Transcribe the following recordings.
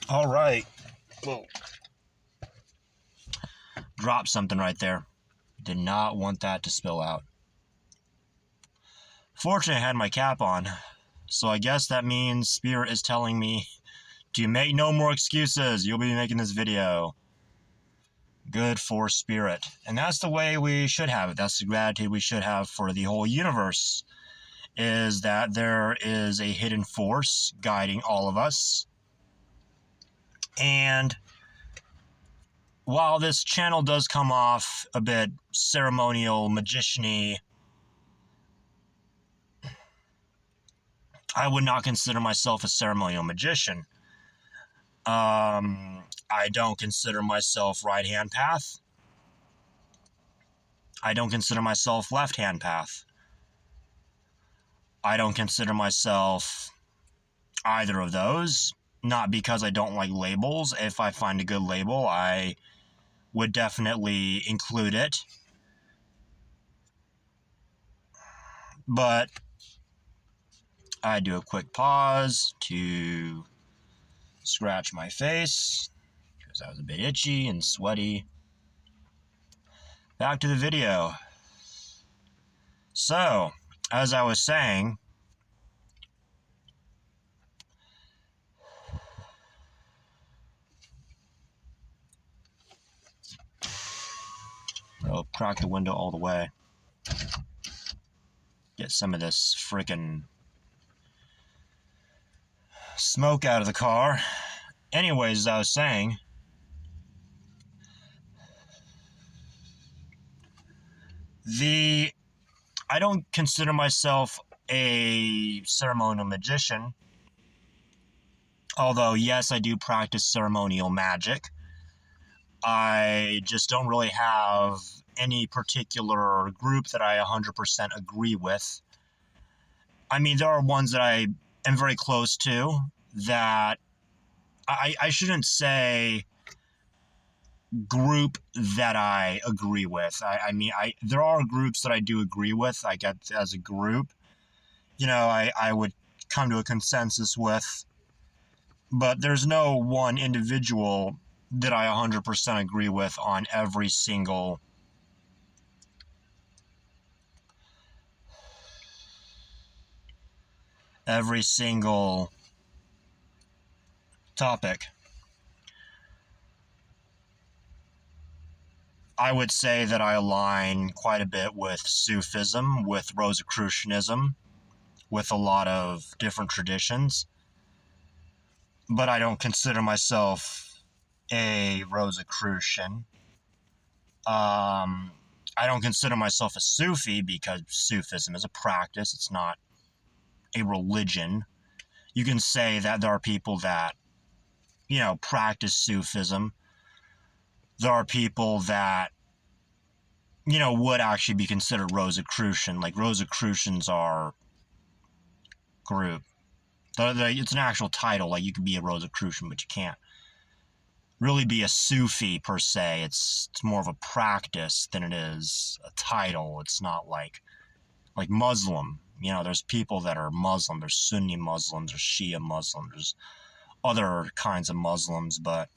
All right. Whoa. Dropped something right there. Did not want that to spill out. Fortunately, I had my cap on. So I guess that means Spirit is telling me to make no more excuses. You'll be making this video. Good for Spirit. And that's the way we should have it. That's the gratitude we should have for the whole universe. Is that there is a hidden force guiding all of us. And while this channel does come off a bit ceremonial, magician-y, I would not consider myself a ceremonial magician. I don't consider myself right-hand path. I don't consider myself left-hand path. I don't consider myself either of those. Not because I don't like labels. If I find a good label, I would definitely include it. But I do a quick pause to scratch my face because I was a bit itchy and sweaty. Back to the video. So, as I was saying, I'll crack the window all the way. Get some of this frickin' smoke out of the car. Anyways, as I was saying, I don't consider myself a ceremonial magician. Although, yes, I do practice ceremonial magic. I just don't really have any particular group that I 100% agree with. I mean, there are ones that I am very close to that I shouldn't say group that I agree with. I mean, there are groups that I do agree with. I get as a group, I would come to a consensus with. But there's no one individual that I 100% agree with on every single topic. I would say that I align quite a bit with Sufism, with Rosicrucianism, with a lot of different traditions. But I don't consider myself a Rosicrucian. I don't consider myself a Sufi because Sufism is a practice. It's not a religion. You can say that there are people that, practice Sufism. There are people that, would actually be considered Rosicrucian. Like, Rosicrucians are group. It's an actual title. Like, you could be a Rosicrucian, but you can't really be a Sufi per se. It's more of a practice than it is a title. It's not like Muslim. There's people that are Muslim. There's Sunni Muslims, there's Shia Muslims, there's other kinds of Muslims, but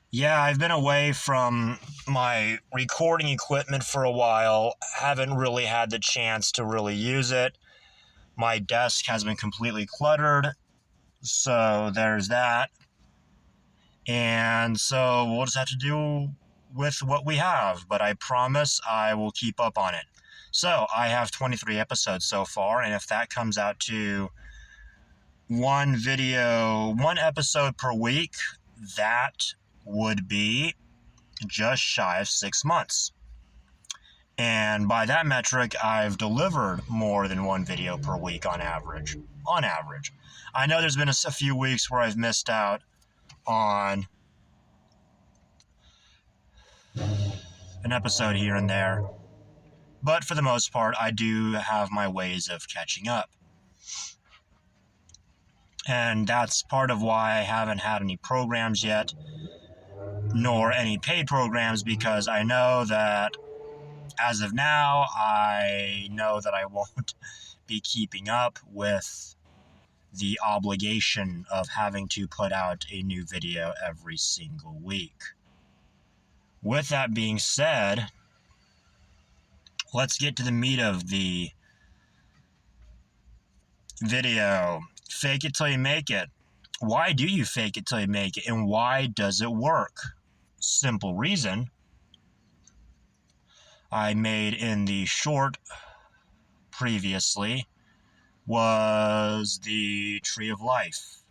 yeah, I've been away from my recording equipment for a while. Haven't really had the chance to really use it. My desk has been completely cluttered, so there's that. And so we'll just have to do with what we have, but I promise I will keep up on it. So I have 23 episodes so far, and if that comes out to one episode per week, that would be just shy of 6 months. And by that metric, I've delivered more than one video per week on average. I know there's been a few weeks where I've missed out on an episode here and there. But for the most part, I do have my ways of catching up. And that's part of why I haven't had any programs yet, nor any paid programs, because I know that As of now, I know that I won't be keeping up with the obligation of having to put out a new video every single week. With that being said, let's get to the meat of the video. Fake it till you make it. Why do you fake it till you make it, and why does it work? Simple reason. I made in the short previously was the Tree of Life.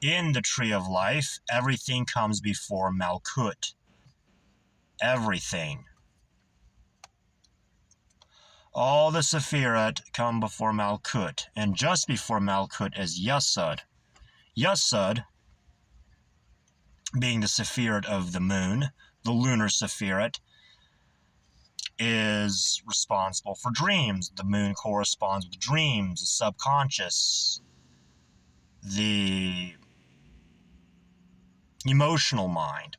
In the Tree of Life, everything comes before Malkut. Everything. All the Sephirat come before Malkut, and just before Malkut is Yesod. Yesod, being the Sephirat of the moon, the lunar Sephirat, is responsible for dreams. The moon corresponds with dreams, the subconscious, the emotional mind.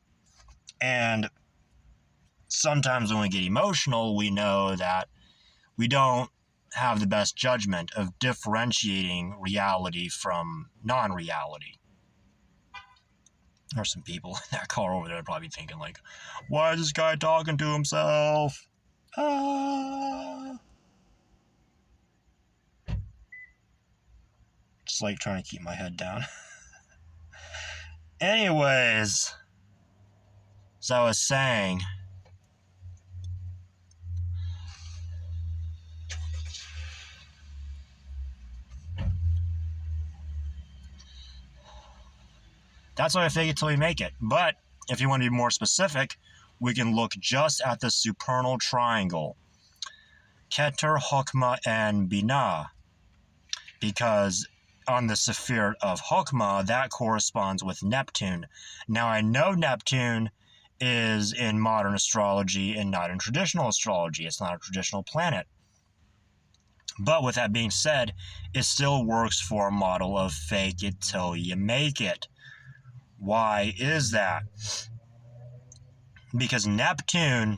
And sometimes when we get emotional, we know that we don't have the best judgment of differentiating reality from non-reality. There's some people in that car over there probably thinking like, why is this guy talking to himself? Just like trying to keep my head down. Anyways, as I was saying, that's why I fake it till we make it. But if you want to be more specific, we can look just at the supernal triangle. Keter, Chokmah, and Binah. Because on the Sephir of Chokmah, that corresponds with Neptune. Now, I know Neptune is in modern astrology and not in traditional astrology. It's not a traditional planet. But with that being said, it still works for a model of fake it till you make it. Why is that? Because Neptune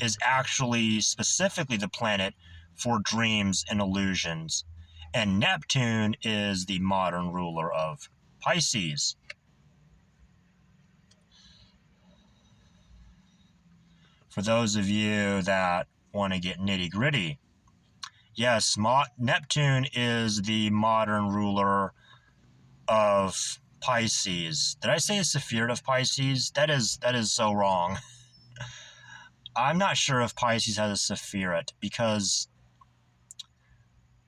is actually specifically the planet for dreams and illusions. And Neptune is the modern ruler of Pisces. For those of you that want to get nitty-gritty, yes, Neptune is the modern ruler of Pisces. Did I say a Sephirat of Pisces? That is so wrong. I'm not sure if Pisces has a Sephirat because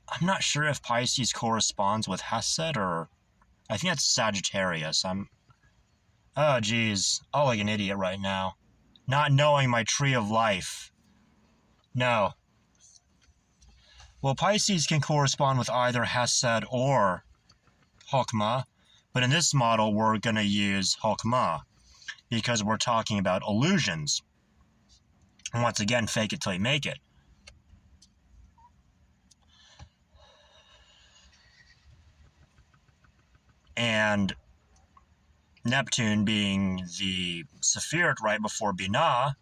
I'm not sure if Pisces corresponds with Hesed or I think that's Sagittarius. Oh geez, I'm like an idiot right now. Not knowing my tree of life. No. Well, Pisces can correspond with either Hesed or Chokmah, but in this model we're going to use Chokmah because we're talking about illusions. And once again, fake it till you make it. And Neptune being the Sephirat right before Binah,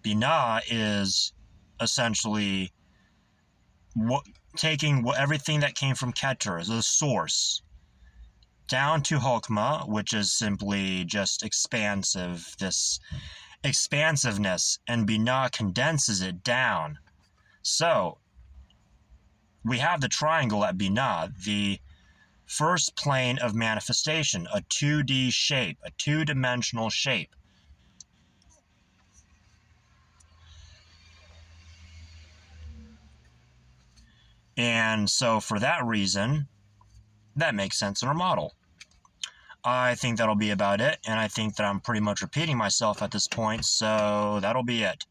Binah is essentially taking everything that came from Keter as a source down to Chokmah, which is simply just expansive, this expansiveness, and Binah condenses it down. So we have the triangle at Binah, the first plane of manifestation, a 2D shape, a two-dimensional shape. And so for that reason, that makes sense in our model. I think that'll be about it, and I think that I'm pretty much repeating myself at this point, so that'll be it.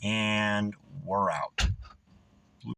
And we're out.